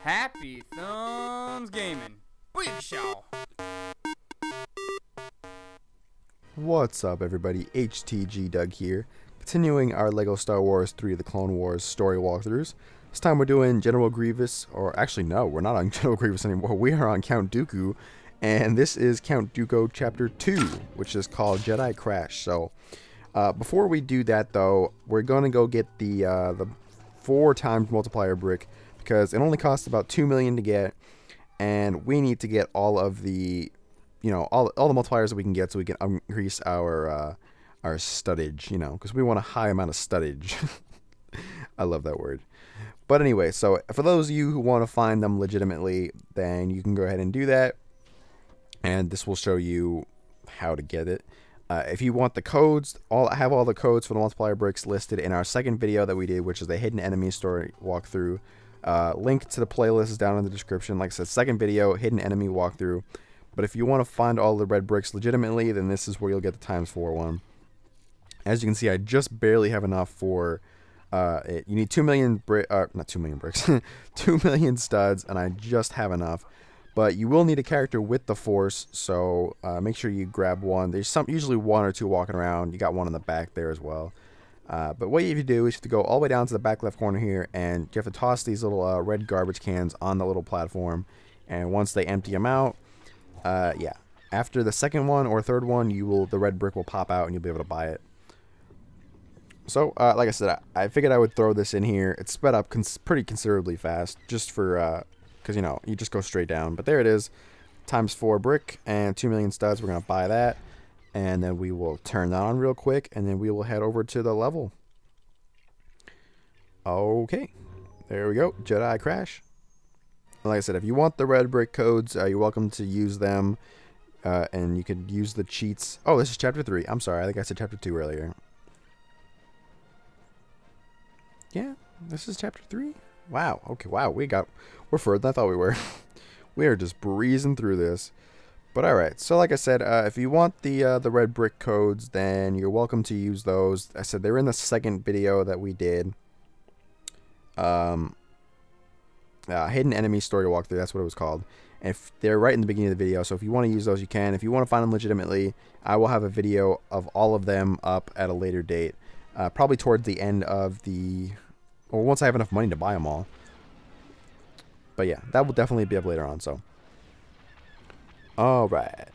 Happy Thumbs Gaming. Big show. What's up, everybody? HTG Doug here, continuing our LEGO Star Wars 3: The Clone Wars story walkthroughs. This time we're doing General Grievous, or actually no, we're not on General Grievous anymore. We are on Count Dooku, and this is Count Dooku Chapter 2, which is called Jedi Crash. So, before we do that though, we're going to go get the 4 times multiplier brick, because it only costs about 2 million to get, and we need to get all of the, you know, all the multipliers that we can get so we can increase our studage, you know, because we want a high amount of studage. I love that word. But anyway, so for those of you who want to find them legitimately, then you can go ahead and do that, and this will show you how to get it. If you want the codes, I have all the codes for the multiplier bricks listed in our second video that we did, which is the hidden enemy story walkthrough. Link to the playlist is down in the description. Like I said, second video, hidden enemy walkthrough. But if you want to find all the red bricks legitimately, then this is where you'll get the ×4 one. As you can see, I just barely have enough for it. You need 2 million not 2 million bricks, 2 million studs, and I just have enough. But you will need a character with the Force, so make sure you grab one. There's usually 1 or 2 walking around. You got one in the back there as well. But what you have to do is you have to go all the way down to the back left corner here, and you have to toss these little red garbage cans on the little platform. And once they empty them out, yeah, after the second one or third one, the red brick will pop out and you'll be able to buy it. So, like I said, I figured I would throw this in here. It's sped up pretty considerably fast, just for, because, you know, you just go straight down. But there it is, ×4 brick and 2 million studs. We're going to buy that, and then we will turn that on real quick, and then we will head over to the level. Okay, there we go, Jedi Crash. Like I said, if you want the red brick codes, you're welcome to use them, and you could use the cheats. Oh, this is Chapter 3. I'm sorry, I think I said Chapter 2 earlier. Yeah, this is Chapter 3. Wow. Okay. Wow. We're further than I thought we were. We are just breezing through this. But all right. So like I said, if you want the red brick codes, then you're welcome to use those. I said they're in the second video that we did. Hidden enemy story walkthrough. That's what it was called. And if they're right in the beginning of the video, so if you want to use those, you can. If you want to find them legitimately, I will have a video of all of them up at a later date. Probably towards the end of or once I have enough money to buy them all. But yeah, that will definitely be up later on. So, all right.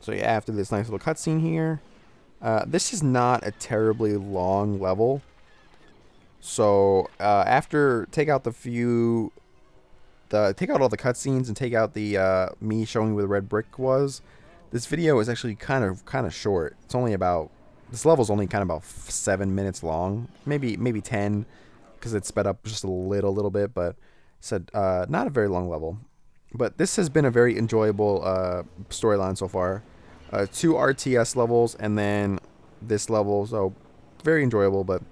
So yeah, after this nice little cutscene here, this is not a terribly long level. So after take out all the cutscenes and take out the me showing where the red brick was, this video is actually kind of short. It's only about. This level's only kind of about 7 minutes long, maybe 10, because it's sped up just a little bit, but said not a very long level. But this has been a very enjoyable storyline so far. 2 RTS levels and then this level, so very enjoyable. But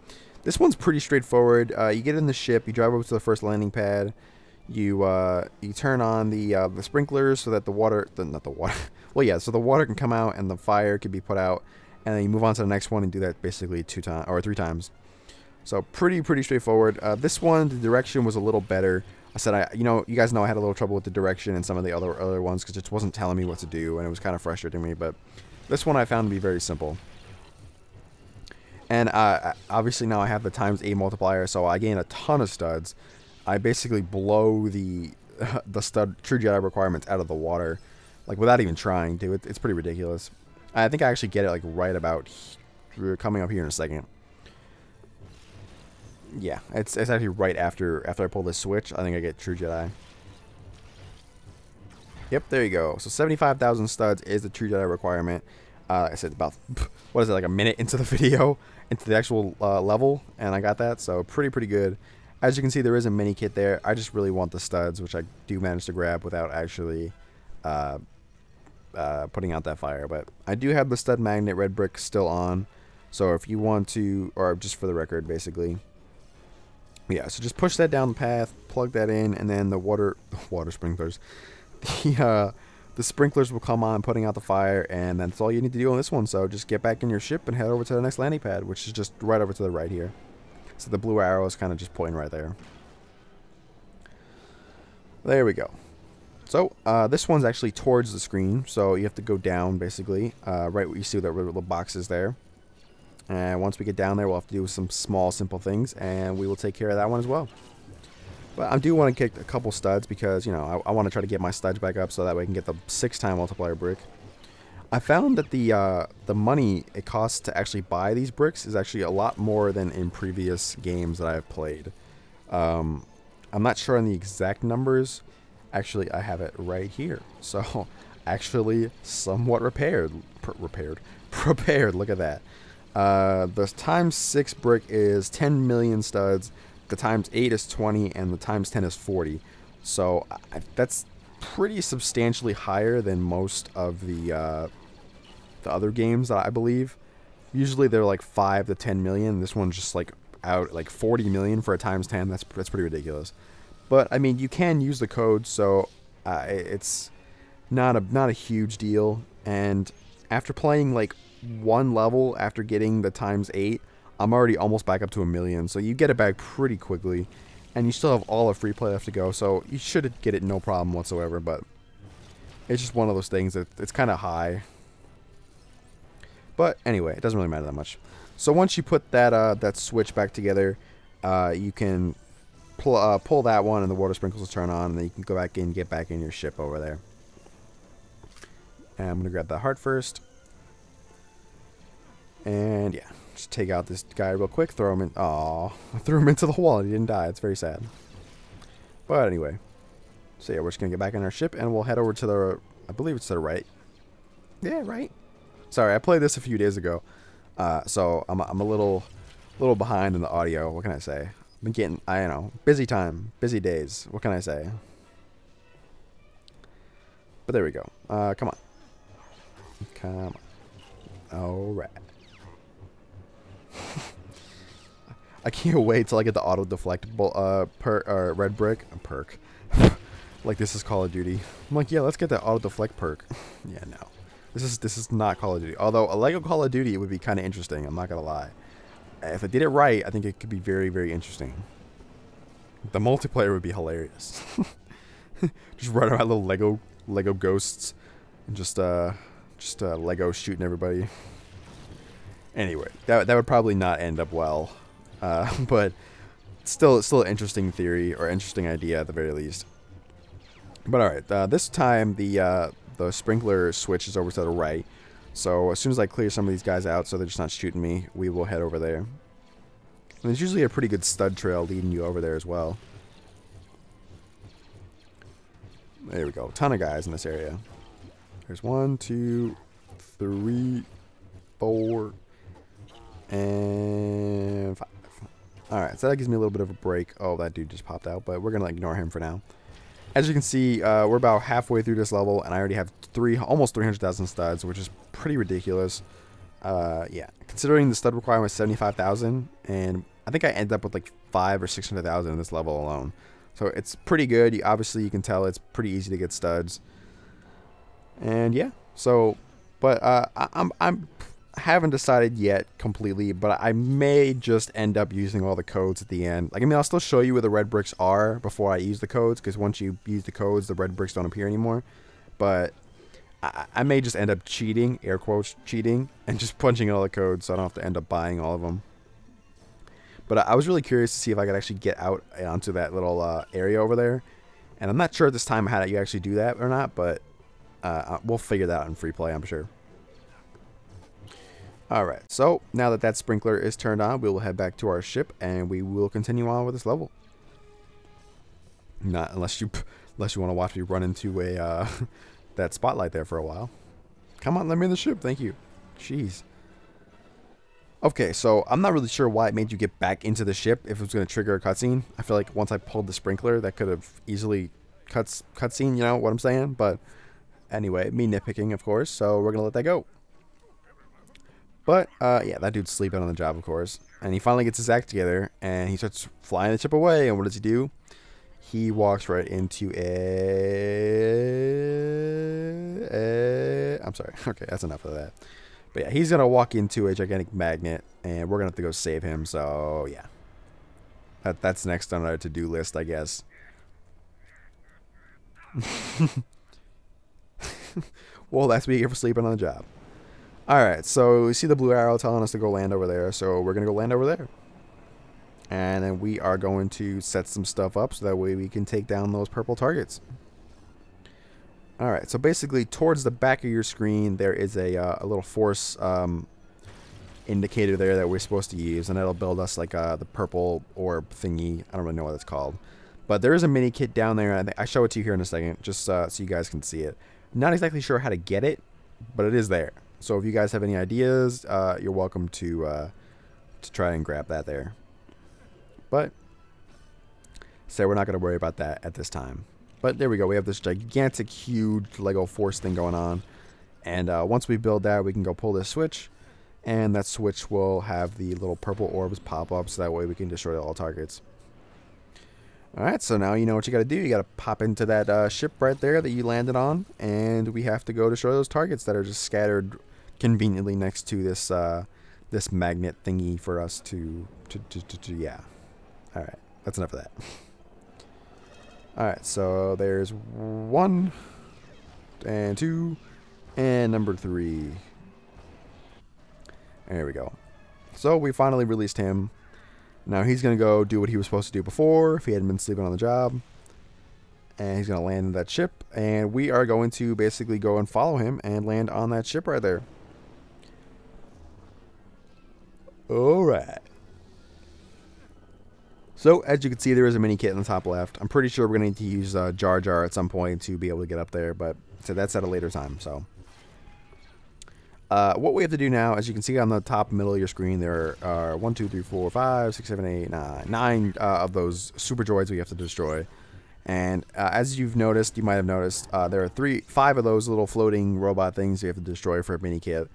this one's pretty straightforward. You get in the ship, you drive over to the first landing pad, you turn on the sprinklers so that the water, well yeah, so the water can come out and the fire can be put out. And then you move on to the next one and do that basically 2 times or 3 times. So pretty straightforward. This one, the direction was a little better. I said, you guys know I had a little trouble with the direction and some of the other ones because it just wasn't telling me what to do, and it was kind of frustrating me. But this one I found to be very simple. And obviously now I have the ×8 multiplier, so I gain a ton of studs. I basically blow the stud True Jedi requirements out of the water, like without even trying to. It's pretty ridiculous. I think I actually get it like right about here, coming up here in a second. Yeah, it's actually right after I pull this switch. I think I get True Jedi. Yep, there you go. So 75,000 studs is the True Jedi requirement. I said about, what is it, like a minute into the video, into the actual level, and I got that. So pretty good. As you can see, there is a mini kit there. I just really want the studs, which I do manage to grab without actually putting out that fire. But I do have the stud magnet red brick still on, so if you want to, or just for the record basically, yeah, so just push that down the path, plug that in, and then the water sprinklers, the sprinklers will come on, putting out the fire, and that's all you need to do on this one. So just get back in your ship and head over to the next landing pad, which is just right over to the right here. So the blue arrow is kind of just pointing right there. There we go. So, this one's actually towards the screen, so you have to go down, basically, right where you see that little boxes there. And once we get down there, we'll have to do some small, simple things, and we will take care of that one as well. But I do want to kick a couple studs because, you know, I want to try to get my studs back up so that way I can get the 6-time multiplier brick. I found that the money it costs to actually buy these bricks is actually a lot more than in previous games that I have played. I'm not sure on the exact numbers. Actually, I have it right here. So, actually, somewhat prepared. Look at that. The times 6 brick is 10 million studs. The times 8 is 20, and the times 10 is 40. So, that's pretty substantially higher than most of the other games, I believe. Usually, they're like 5 to 10 million. This one's just like out like 40 million for a times 10. That's pretty ridiculous. But I mean, you can use the code, so it's not a huge deal. And after playing like one level after getting the times 8, I'm already almost back up to 1 million. So you get it back pretty quickly, and you still have all of free play left to go. So you should get it no problem whatsoever. But it's just one of those things that it's kind of high. But anyway, it doesn't really matter that much. So once you put that switch back together, you can pull that one and the water sprinkles will turn on, and then you can go back in, get back in your ship over there. And I'm going to grab that heart first. And yeah, just take out this guy real quick, throw him in. Aw, I threw him into the wall and he didn't die. It's very sad. But anyway, so yeah, we're just going to get back in our ship and we'll head over to the, I believe it's to the right. Yeah, right. Sorry, I played this a few days ago. So I'm a little behind in the audio. What can I say? Been getting, I don't know, busy time, busy days. What can I say? But there we go. Come on. Come on. All right. I can't wait till I get the auto deflect red brick perk. Like this is Call of Duty. I'm like, yeah, let's get that auto deflect perk. Yeah, no. This is not Call of Duty. Although a Lego Call of Duty, it would be kind of interesting. I'm not gonna lie. If I did it right, I think it could be very, very interesting. The multiplayer would be hilarious. Just run around little Lego ghosts and just Lego shooting everybody. Anyway, that would probably not end up well, but still an interesting theory or interesting idea at the very least. But all right, this time the sprinkler switch is over to the right. So as soon as I clear some of these guys out so they're just not shooting me, we will head over there. And there's usually a pretty good stud trail leading you over there as well. There we go. Ton of guys in this area. There's 1, 2, 3, 4, and 5. Alright, so that gives me a little bit of a break. Oh, that dude just popped out, but we're going to ignore him for now. As you can see, we're about halfway through this level, and I already have almost 300,000 studs, which is pretty ridiculous. Yeah, considering the stud requirement was 75,000, and I think I ended up with like 500,000 or 600,000 in this level alone. So it's pretty good. Obviously, you can tell it's pretty easy to get studs. And yeah, so, but I haven't decided yet completely, but I may just end up using all the codes at the end. Like, I mean, I'll still show you where the red bricks are before I use the codes, because once you use the codes, the red bricks don't appear anymore. But I may just end up cheating, air quotes cheating, and just punching in all the codes so I don't have to end up buying all of them. But I was really curious to see if I could actually get out onto that little area over there. And I'm not sure this time how you actually do that or not, but we'll figure that out in free play, I'm sure. Alright, so now that that sprinkler is turned on, we will head back to our ship and we will continue on with this level. Not unless you want to watch me run into a that spotlight there for a while. Come on, let me in the ship, thank you. Jeez. Okay, so I'm not really sure why it made you get back into the ship if it was going to trigger a cutscene. I feel like once I pulled the sprinkler, that could have easily cutscene, you know what I'm saying? But anyway, me nitpicking, of course, so we're going to let that go. But, yeah, that dude's sleeping on the job, of course. And he finally gets his act together, and he starts flying the ship away, and what does he do? He walks right into I'm sorry. Okay, that's enough of that. But yeah, he's going to walk into a gigantic magnet, and we're going to have to go save him, so yeah. That's next on our to-do list, I guess. Well, that's what you get for sleeping on the job. Alright, so you see the blue arrow telling us to go land over there, so we're going to go land over there. And then we are going to set some stuff up so that way we can take down those purple targets. Alright, so basically towards the back of your screen there is a little force indicator there that we're supposed to use, and that'll build us like the purple orb thingy. I don't really know what it's called. But there is a mini kit down there, and I'll show it to you here in a second, just so you guys can see it. Not exactly sure how to get it, but it is there. So if you guys have any ideas, you're welcome to try and grab that there. But, so we're not going to worry about that at this time. But there we go. We have this gigantic, huge Lego force thing going on. And once we build that, we can go pull this switch. And that switch will have the little purple orbs pop up, so that way we can destroy all targets. Alright, so now you know what you got to do. You got to pop into that ship right there that you landed on. And we have to go destroy those targets that are just scattered conveniently next to this this magnet thingy for us to yeah. Alright, that's enough of that. Alright, so there's 1 and 2 and number 3. There we go. So we finally released him. Now he's going to go do what he was supposed to do before if he hadn't been sleeping on the job. And he's going to land in that ship. And we are going to basically go and follow him and land on that ship right there. Alright. So as you can see, there is a mini kit in the top left. I'm pretty sure we're going to need to use Jar Jar at some point to be able to get up there. But so that's at a later time. So what we have to do now, as you can see on the top middle of your screen, there are 1, 2, 3, 4, 5, 6, 7, 8, 9 of those super droids we have to destroy. And as you've noticed, you might have noticed, there are 5 of those little floating robot things you have to destroy for a mini kit.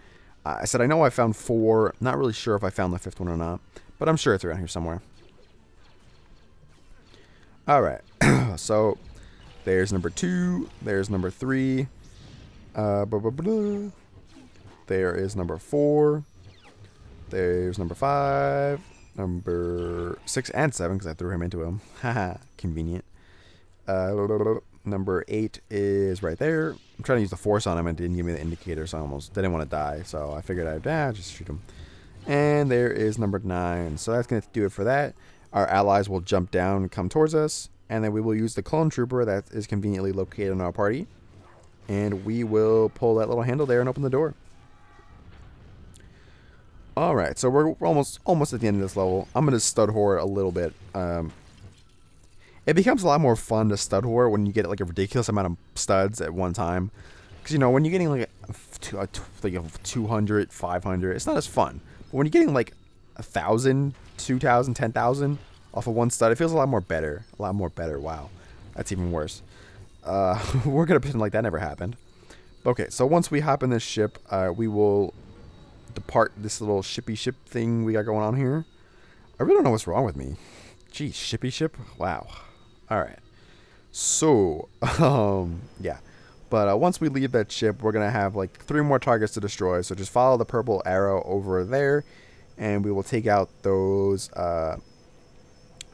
I said I know I found 4. Not really sure if I found the 5th one or not, but I'm sure it's around here somewhere. Alright, so there's number 2, there's number 3, there is number 4, there's number 5, number 6 and 7 because I threw him into him. Haha, convenient. Number 8 is right there. I'm trying to use the force on him and it didn't give me the indicator, so I almost didn't want to die. So I figured I'd just shoot him. And there is number 9. So that's going to do it for that. Our allies will jump down and come towards us. And then we will use the clone trooper that is conveniently located in our party. And we will pull that little handle there and open the door. Alright, so we're almost at the end of this level. I'm going to stud whore a little bit. It becomes a lot more fun to stud whore when you get like a ridiculous amount of studs at one time. Because, you know, when you're getting like 200, 500, it's not as fun. But when you're getting like 1,000, 2,000, 10,000 off of one stud, it feels a lot more better. A lot more better. Wow. That's even worse. We're going to pretend like that never happened. Okay, so once we hop in this ship, we will depart this little shippy ship thing we got going on here. I really don't know what's wrong with me. Geez, shippy ship? Wow. Alright. So, yeah. But once we leave that ship, we're going to have like 3 more targets to destroy. So just follow the purple arrow over there. And we will take out those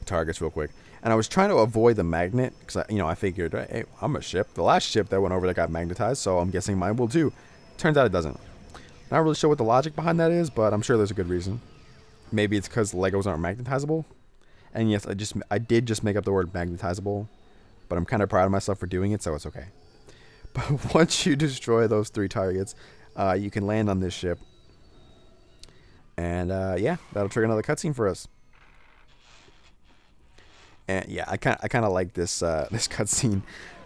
targets real quick. And I was trying to avoid the magnet. Because, I figured, hey, I'm a ship. The last ship that went over that got magnetized. So I'm guessing mine will too. Turns out it doesn't. Not really sure what the logic behind that is. But I'm sure there's a good reason. Maybe it's because Legos aren't magnetizable. And yes, I did just make up the word magnetizable, but I'm kind of proud of myself for doing it, so it's okay. But once you destroy those 3 targets, you can land on this ship. And yeah, that'll trigger another cutscene for us. And yeah, I kind of like this this cutscene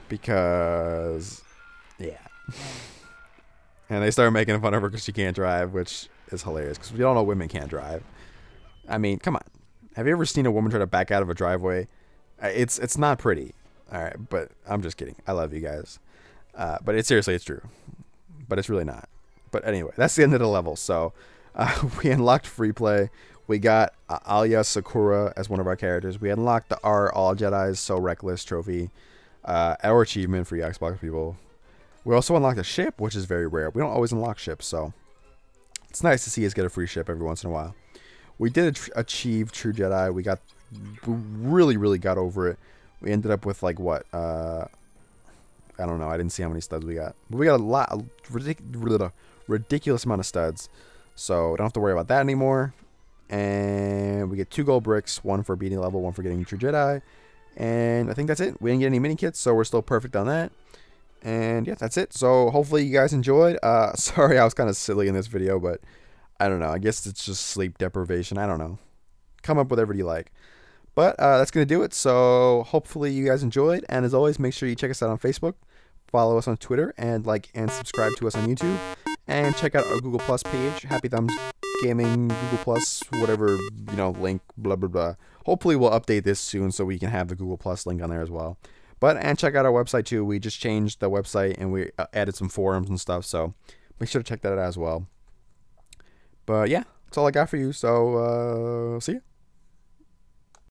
because yeah. And they started making fun of her because she can't drive, which is hilarious because we all know women can't drive. I mean, come on. Have you ever seen a woman try to back out of a driveway? It's not pretty. All right, but I'm just kidding. I love you guys. But seriously, it's true. But it's really not. But anyway, that's the end of the level. So we unlocked free play. We got Alia Sakura as one of our characters. We unlocked the Are All Jedis So Reckless trophy. Our achievement for you Xbox people. We also unlocked a ship, which is very rare. We don't always unlock ships, so it's nice to see us get a free ship every once in a while. We did achieve True Jedi. We really got over it. We ended up with like what? I don't know. I didn't see how many studs we got. But we got a ridiculous amount of studs. So don't have to worry about that anymore. And we get 2 gold bricks, 1 for beating level, 1 for getting True Jedi. And I think that's it. We didn't get any mini kits, so we're still perfect on that. And yeah, that's it. So hopefully you guys enjoyed. Sorry I was kind of silly in this video, but I don't know. I guess it's just sleep deprivation. I don't know. Come up with whatever you like. But that's going to do it. So hopefully you guys enjoyed. And as always, make sure you check us out on Facebook. Follow us on Twitter. And like and subscribe to us on YouTube. And check out our Google Plus page. HappyThumbsGaming, Google Plus, whatever, you know, link, blah, blah, blah. Hopefully we'll update this soon so we can have the Google Plus link on there as well. And check out our website too. We just changed the website and we added some forums and stuff. So make sure to check that out as well. But yeah, that's all I got for you. So see ya.